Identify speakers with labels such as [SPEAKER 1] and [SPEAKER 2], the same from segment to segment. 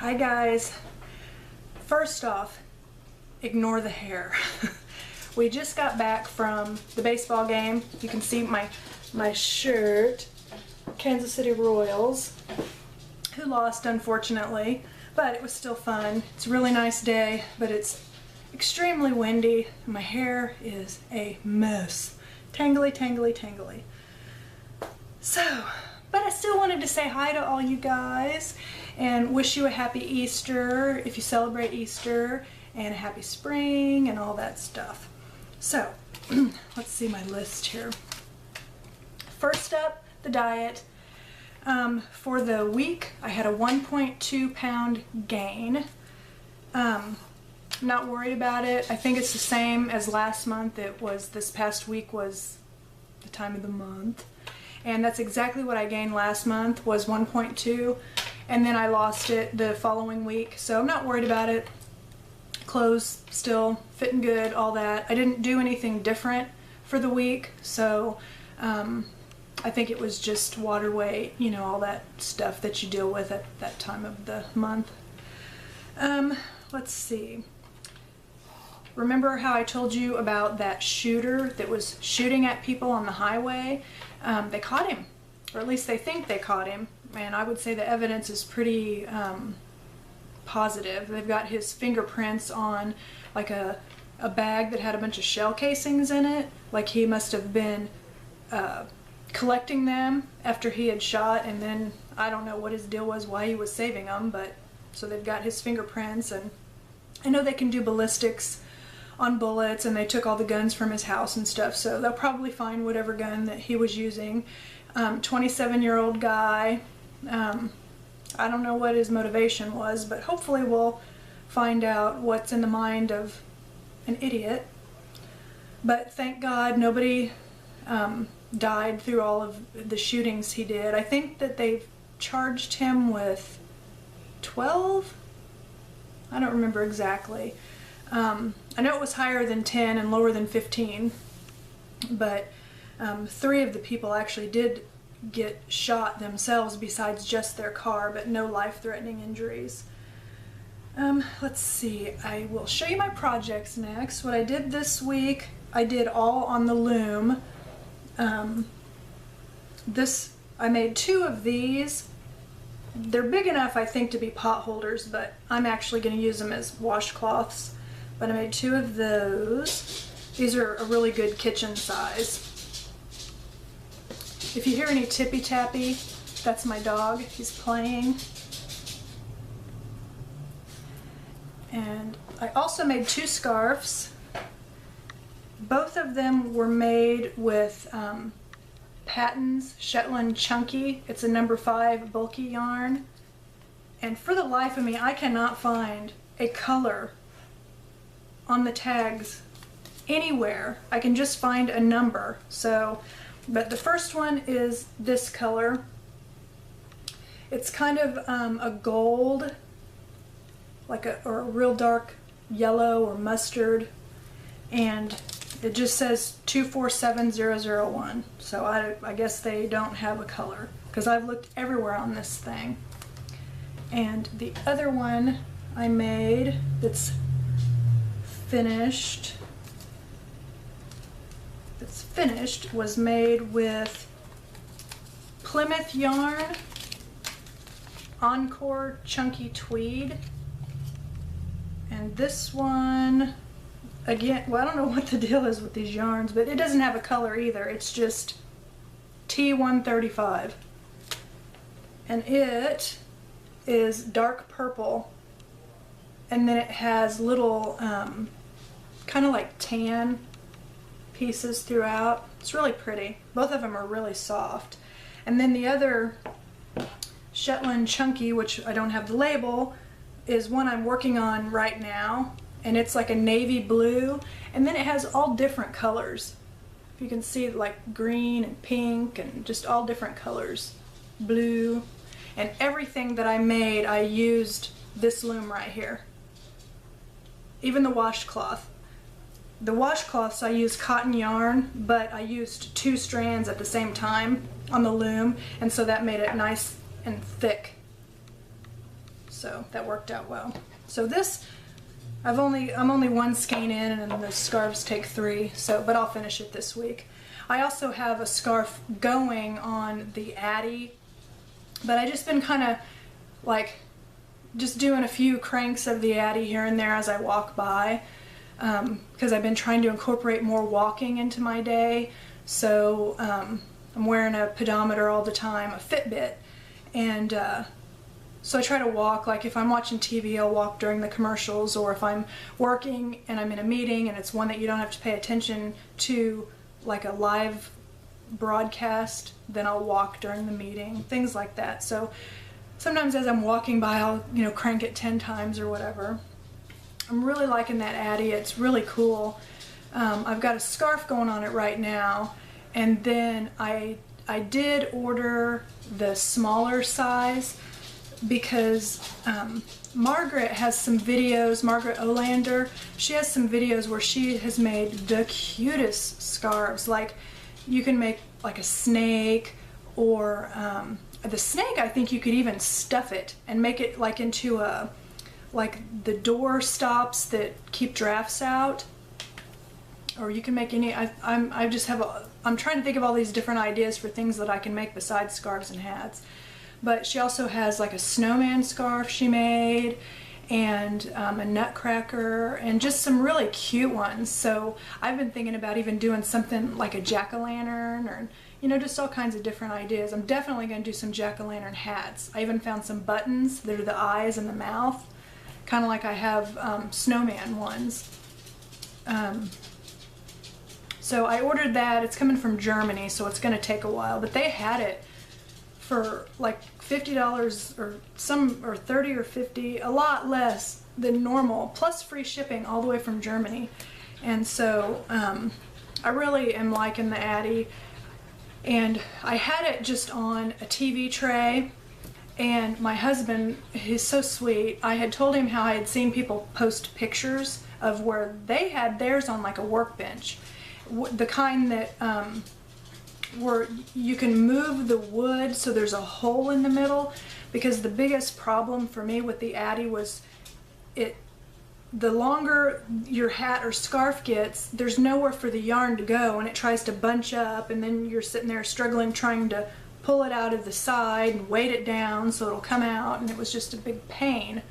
[SPEAKER 1] Hi guys. First off, ignore the hair. We just got back from the baseball game. You can see my shirt, Kansas City Royals, who lost unfortunately, but it was still fun. It's a really nice day, but it's extremely windy. My hair is a mess. Tangly, tangly, tangly. So, but I still wanted to say hi to all you guys and wish you a happy Easter if you celebrate Easter, and a happy spring and all that stuff. So, let's see my list here. First up, the diet. For the week, I had a 1.2 pound gain. Not worried about it. I think it's the same as last month. It was, this past week was the time of the month. And that's exactly what I gained last month, was 1.2. And then I lost it the following week. So I'm not worried about it. Clothes still fitting good, all that. I didn't do anything different for the week. So I think it was just water weight, you know, all that stuff that you deal with at that time of the month. Let's see. Remember how I told you about that shooter that was shooting at people on the highway? They caught him, or at least they think they caught him, and I would say the evidence is pretty positive. They've got his fingerprints on like a bag that had a bunch of shell casings in it, like he must have been collecting them after he had shot, and then I don't know what his deal was, why he was saving them, but so they've got his fingerprints. And I know they can do ballistics on bullets, and they took all the guns from his house and stuff, so they'll probably find whatever gun that he was using. 27-year-old guy. I don't know what his motivation was, but hopefully we'll find out what's in the mind of an idiot. But thank God nobody died through all of the shootings he did. I think that they've charged him with 12? I don't remember exactly. I know it was higher than 10 and lower than 15, but 3 of the people actually did get shot themselves besides just their car, but no life-threatening injuries. Let's see, I will show you my projects next. What I did this week, I did all on the loom. I made 2 of these. They're big enough, I think, to be pot holders, but I'm actually going to use them as washcloths. But I made 2 of those. These are a really good kitchen size. If you hear any tippy-tappy, that's my dog. He's playing. And I also made 2 scarves. Both of them were made with Patton's Shetland Chunky. It's a number 5 bulky yarn. And for the life of me, I cannot find a color on the tags anywhere. I can just find a number. So, but the first one is this color. It's kind of a gold, like or a real dark yellow or mustard, and it just says 247001. So I guess they don't have a color, because I've looked everywhere on this thing. And the other one I made that's finished was made with Plymouth yarn, Encore Chunky Tweed, and this one, again, well, I don't know what the deal is with these yarns, but it doesn't have a color either. It's just T135, and it is dark purple, and then it has little kind of like tan pieces throughout. It's really pretty. Both of them are really soft. And then the other Shetland Chunky, which I don't have the label, is one I'm working on right now, and it's like a navy blue, and then it has all different colors. If you can see, like green and pink and just all different colors, blue, and everything that I made, I used this loom right here. Even the washcloth. The washcloths, I used cotton yarn, but I used 2 strands at the same time on the loom, and so that made it nice and thick. So so that worked out well. So this, I'm only one skein in, and the scarves take 3, so, but I'll finish it this week. I also have a scarf going on the Addy, but I just been kind of like just doing a few cranks of the Addy here and there as I walk by, because I've been trying to incorporate more walking into my day. So I'm wearing a pedometer all the time, a Fitbit, and so I try to walk. Like if I'm watching TV, I'll walk during the commercials, or if I'm working and I'm in a meeting and it's one that you don't have to pay attention to, like a live broadcast, then I'll walk during the meeting, things like that. So sometimes as I'm walking by, I'll, you know, crank it 10 times or whatever. I'm really liking that Addy. It's really cool. I've got a scarf going on it right now, and then I did order the smaller size because Margaret has some videos, Margaret Olander, she has some videos where she has made the cutest scarves. Like you can make like a snake, or the snake, I think you could even stuff it and make it like into a, like the door stops that keep drafts out, or you can make any, I'm trying to think of all these different ideas for things that I can make besides scarves and hats. But she also has like a snowman scarf she made, and a nutcracker, and just some really cute ones. So I've been thinking about even doing something like a jack-o'-lantern, or, you know, just all kinds of different ideas. I'm definitely going to do some jack-o'-lantern hats. I even found some buttons that are the eyes and the mouth, kind of like I have snowman ones. So I ordered that. It's coming from Germany, so it's going to take a while, but they had it for like $50 or 30 or 50, a lot less than normal, plus free shipping all the way from Germany. And so I really am liking the Addy. And I had it just on a TV tray, and my husband, he's so sweet, I had told him how I had seen people post pictures of where they had theirs on like a workbench, the kind that where you can move the wood so there's a hole in the middle, because the biggest problem for me with the Addy was the longer your hat or scarf gets, there's nowhere for the yarn to go, and it tries to bunch up, and then you're sitting there struggling trying to pull it out of the side and weight it down so it'll come out, and it was just a big pain.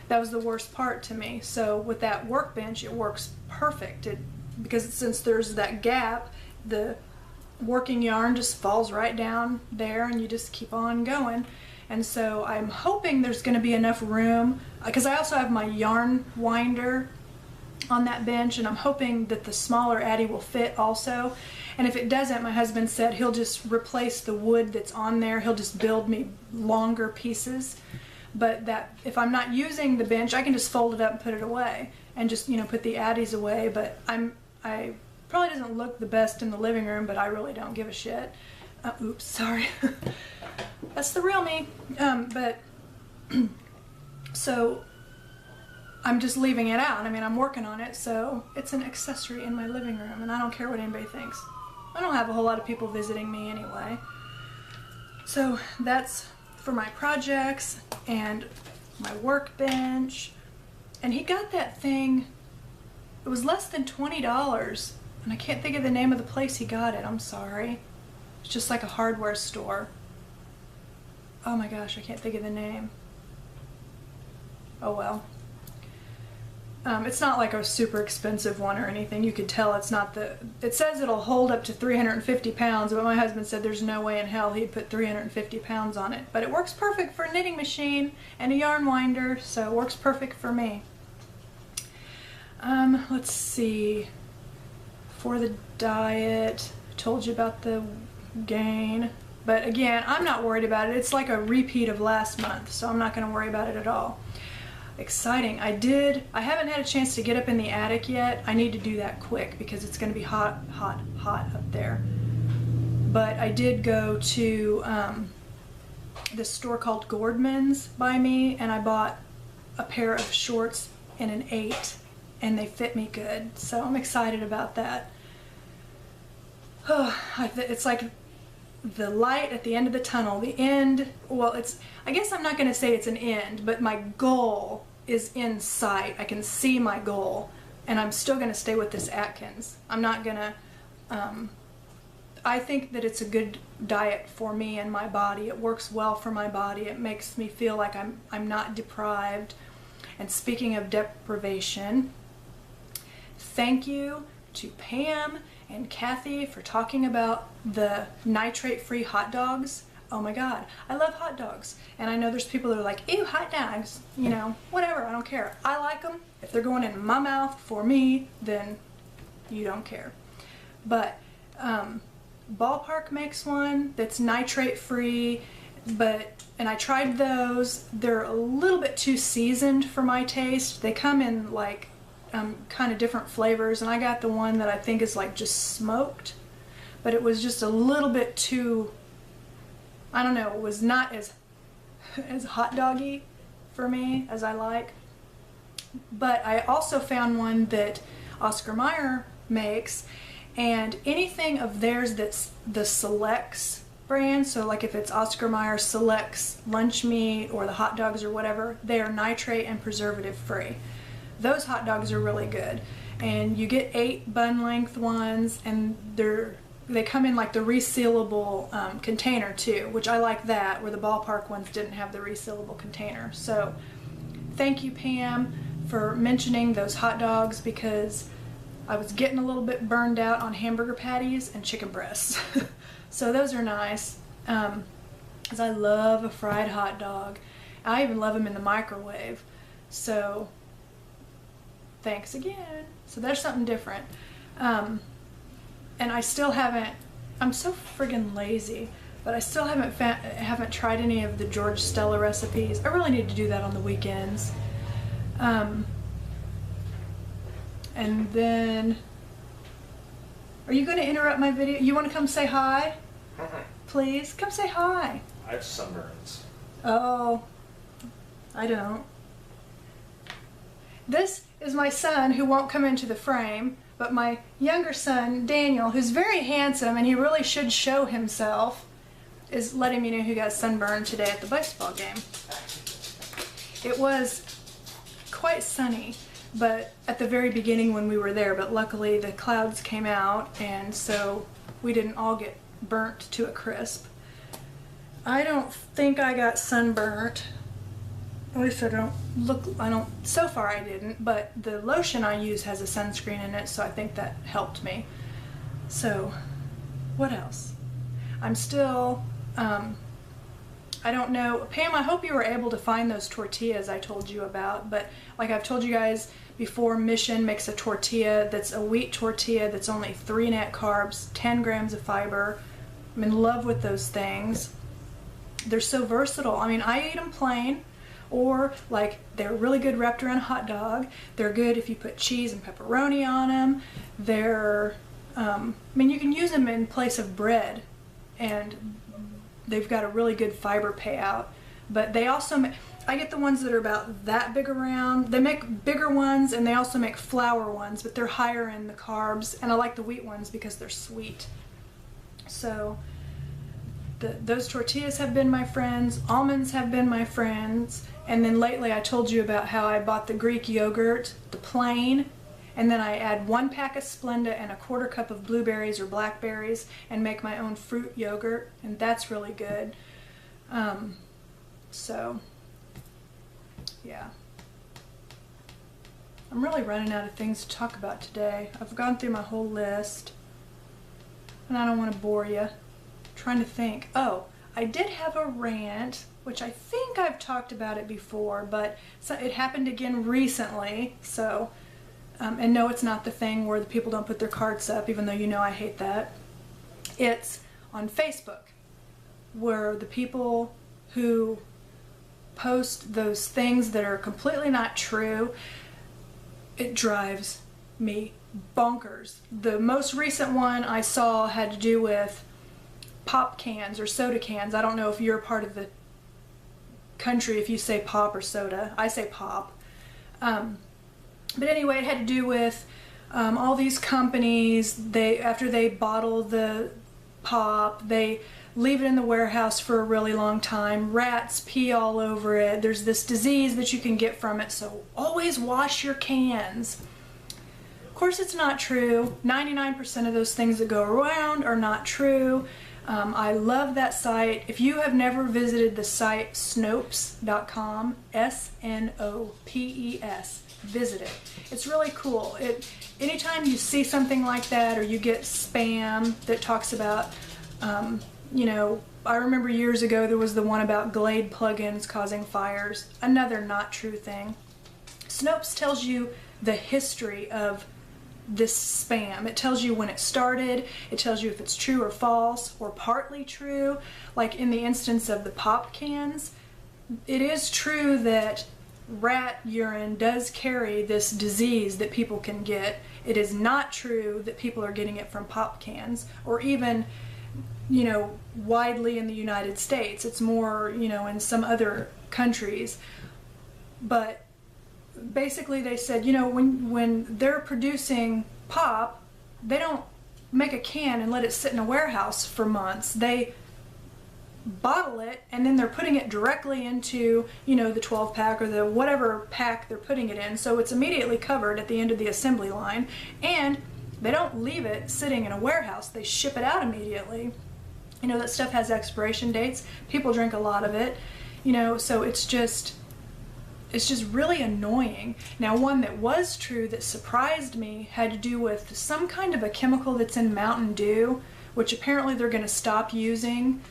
[SPEAKER 1] That was the worst part to me. So with that workbench, it works perfect, because since there's that gap, the working yarn just falls right down there, and you just keep on going. And so I'm hoping there's going to be enough room, because I also have my yarn winder on that bench, and I'm hoping that the smaller Addy will fit also. And if it doesn't, my husband said he'll just replace the wood that's on there. He'll just build me longer pieces, but that if I'm not using the bench, I can just fold it up and put it away, and just, you know, put the Addies away. But I probably doesn't look the best in the living room, but I really don't give a shit. Oops, sorry. That's the real me. But so I'm just leaving it out. I mean, I'm working on it, so it's an accessory in my living room, and I don't care what anybody thinks. I don't have a whole lot of people visiting me anyway. So that's for my projects and my workbench. And he got that thing, it was less than $20, and I can't think of the name of the place he got it. I'm sorry. It's just like a hardware store. Oh my gosh, I can't think of the name. Oh well. It's not like a super expensive one or anything. You could tell it's not it says it'll hold up to 350 pounds, but my husband said there's no way in hell he'd put 350 pounds on it. But it works perfect for a knitting machine and a yarn winder, so it works perfect for me. Let's see. For the diet, I told you about the gain. But again, I'm not worried about it. It's like a repeat of last month, so I'm not going to worry about it at all. Exciting. I haven't had a chance to get up in the attic yet. I need to do that quick because it's going to be hot, hot, hot up there. But I did go to this store called Gordman's by me, and I bought a pair of shorts in an 8, and they fit me good. So I'm excited about that. It's like the light at the end of the tunnel, the end, well, I guess I'm not going to say it's an end, but my goal is in sight. I can see my goal, and I'm still going to stay with this Atkins. I'm not going to, I think that it's a good diet for me and my body. It works well for my body. It makes me feel like I'm not deprived. And speaking of deprivation, thank you to Pam and Kathy for talking about the nitrate-free hot dogs. Oh my God, I love hot dogs. And I know there's people that are like, ew, hot dogs, you know, whatever, I don't care. I like them. If they're going in my mouth for me, then you don't care. But Ballpark makes one that's nitrate-free, and I tried those. They're a little bit too seasoned for my taste. They come in like kind of different flavors, and I got the one that I think is like just smoked, but it was just a little bit too, I don't know, it was not as hot doggy for me as I like. But I also found one that Oscar Mayer makes, and anything of theirs that's the Selects brand, so like if it's Oscar Mayer Selects lunch meat or the hot dogs or whatever, they are nitrate and preservative free. Those hot dogs are really good, and you get 8 bun length ones, and they come in like the resealable container too, which I like that, where the Ballpark ones didn't have the resealable container. So thank you, Pam, for mentioning those hot dogs, because I was getting a little bit burned out on hamburger patties and chicken breasts. So those are nice, because I love a fried hot dog. I even love them in the microwave. So thanks again. So there's something different. And I still haven't, I'm so friggin' lazy, but I still haven't tried any of the George Stella recipes. I really need to do that on the weekends. And then, are you going to interrupt my video? You want to come say hi? Please, come say hi.
[SPEAKER 2] I have sunburns.
[SPEAKER 1] Oh, I don't. This is my son, who won't come into the frame, but my younger son, Daniel, who's very handsome and he really should show himself, is letting me know he got sunburned today at the baseball game. It was quite sunny, but at the very beginning when we were there, but luckily the clouds came out, and so we didn't all get burnt to a crisp. I don't think I got sunburnt. At least so far I didn't, but the lotion I use has a sunscreen in it, so I think that helped me. So, what else? I'm still, I don't know. Pam, I hope you were able to find those tortillas I told you about, but like I've told you guys before, Mission makes a tortilla that's a wheat tortilla that's only 3 net carbs, 10 grams of fiber. I'm in love with those things. They're so versatile. I mean, I eat them plain, or like they're really good wrapped around a hot dog. They're good if you put cheese and pepperoni on them. They're, I mean, you can use them in place of bread, and they've got a really good fiber payout. But they also, I get the ones that are about that big around. They make bigger ones, and they also make flour ones, but they're higher in the carbs. And I like the wheat ones because they're sweet. So those tortillas have been my friends. Almonds have been my friends. And then lately I told you about how I bought the Greek yogurt, the plain, and then I add 1 pack of Splenda and a 1/4 cup of blueberries or blackberries and make my own fruit yogurt, and that's really good. So, yeah. I'm really running out of things to talk about today. I've gone through my whole list, and I don't want to bore you. I'm trying to think. Oh, I did have a rant, which I think I've talked about it before, but it happened again recently. So, and no, it's not the thing where the people don't put their cards up, even though you know I hate that. It's on Facebook, where the people who post those things that are completely not true, it drives me bonkers. The most recent one I saw had to do with pop cans or soda cans. I don't know if you're a part of the country if you say pop or soda. I say pop. But anyway, it had to do with all these companies. After they bottle the pop, they leave it in the warehouse for a really long time. Rats pee all over it. There's this disease that you can get from it, so always wash your cans. Of course, it's not true. 99% of those things that go around are not true. I love that site. If you have never visited the site Snopes.com, S-N-O-P-E-S, visit it. It's really cool. Anytime you see something like that, or you get spam that talks about, you know, I remember years ago there was the one about Glade plugins causing fires. Another not true thing. Snopes tells you the history of this spam. It tells you when it started, it tells you if it's true or false or partly true. Like in the instance of the pop cans, it is true that rat urine does carry this disease that people can get. It is not true that people are getting it from pop cans, or even, you know, widely in the United States. It's more, you know, in some other countries. But basically they said, you know, when they're producing pop, they don't make a can and let it sit in a warehouse for months. They bottle it, and then they're putting it directly into, you know, the 12 pack or the whatever pack they're putting it in, so it's immediately covered at the end of the assembly line, and they don't leave it sitting in a warehouse. They ship it out immediately. You know, that stuff has expiration dates. People drink a lot of it, you know, so it's just really annoying. Now, one that was true that surprised me had to do with some kind of a chemical that's in Mountain Dew, which apparently they're going to stop using.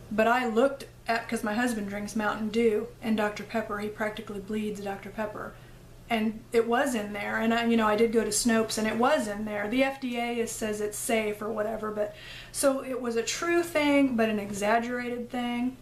[SPEAKER 1] But I looked at, because my husband drinks Mountain Dew and Dr. Pepper. He practically bleeds Dr. Pepper. And it was in there. And I did go to Snopes and it was in there. The FDA says it's safe or whatever. But so it was a true thing, but an exaggerated thing.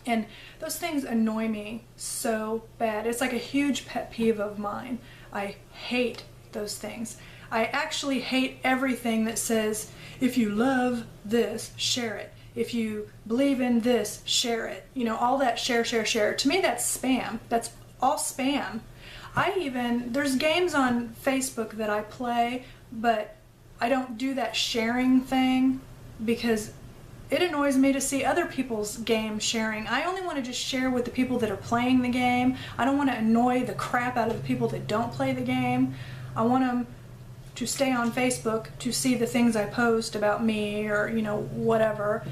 [SPEAKER 1] And those things annoy me so bad. It's like a huge pet peeve of mine. I hate those things. I actually hate everything that says, if you love this, share it. If you believe in this, share it. You know, all that share, share, share. To me, that's spam. That's all spam. There's games on Facebook that I play, but I don't do that sharing thing because it annoys me to see other people's game sharing. I only want to just share with the people that are playing the game. I don't want to annoy the crap out of the people that don't play the game. I want them to stay on Facebook to see the things I post about me or, you know, whatever.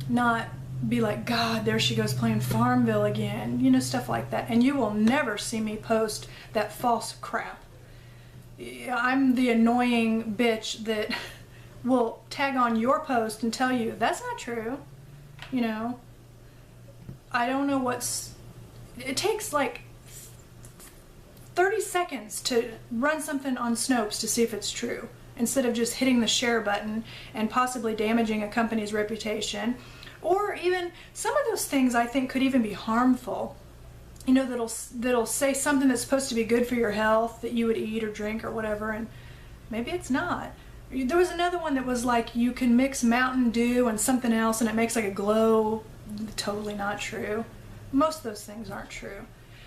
[SPEAKER 1] Not be like, God, there she goes playing Farmville again. You know, stuff like that. And you will never see me post that false crap. I'm the annoying bitch that will tag on your post and tell you that's not true. You know, I don't know it takes like 30 seconds to run something on Snopes to see if it's true, instead of just hitting the share button and possibly damaging a company's reputation. Or even some of those things I think could even be harmful. You know, that'll say something that's supposed to be good for your health that you would eat or drink or whatever, and maybe it's not. There was another one that was like you can mix Mountain Dew and something else and it makes like a glow. Totally not true. Most of those things aren't true.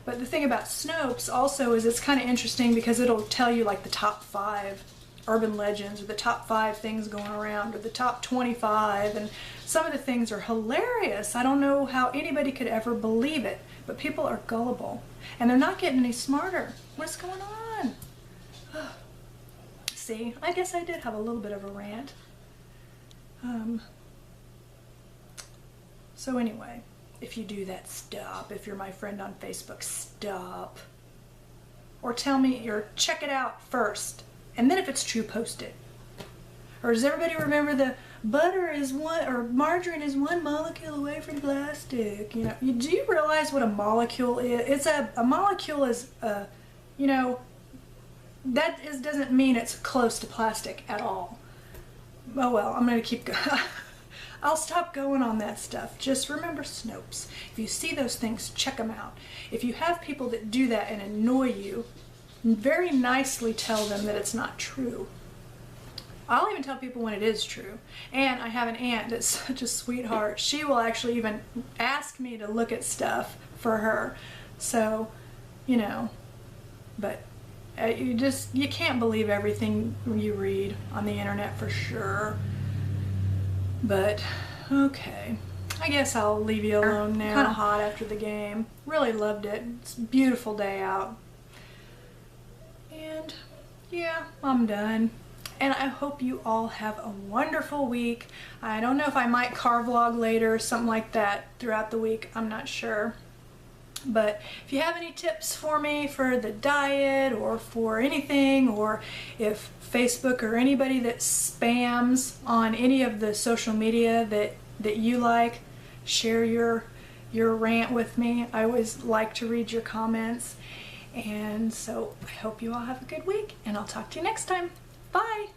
[SPEAKER 1] But the thing about Snopes also is it's kind of interesting because it'll tell you like the top 5 urban legends or the top 5 things going around or the top 25, and some of the things are hilarious. I don't know how anybody could ever believe it, but people are gullible and they're not getting any smarter. What's going on? See, I guess I did have a little bit of a rant. So anyway, if you do that, stop. If you're my friend on Facebook, stop. Or tell me, or check it out first. And then if it's true, post it. Or does everybody remember the butter is one, or margarine is one molecule away from plastic? You know, do you realize what a molecule is? A molecule is, you know, doesn't mean it's close to plastic at all. Oh well, I'm going to keep going. I'll stop going on that stuff. Just remember Snopes. If you see those things, check them out. If you have people that do that and annoy you, very nicely tell them that it's not true. I'll even tell people when it is true. And I have an aunt that's such a sweetheart. She will actually even ask me to look at stuff for her. So, you know, but you can't believe everything you read on the internet for sure. But okay, I guess I'll leave you alone now. Kind of hot after the game. Really loved it. It's a beautiful day out. And yeah, I'm done. And I hope you all have a wonderful week. I don't know if I might car vlog later or something like that throughout the week. I'm not sure. But if you have any tips for me for the diet or for anything, or if Facebook or anybody that spams on any of the social media that you like, share your rant with me. I always like to read your comments. And so I hope you all have a good week, and I'll talk to you next time. Bye!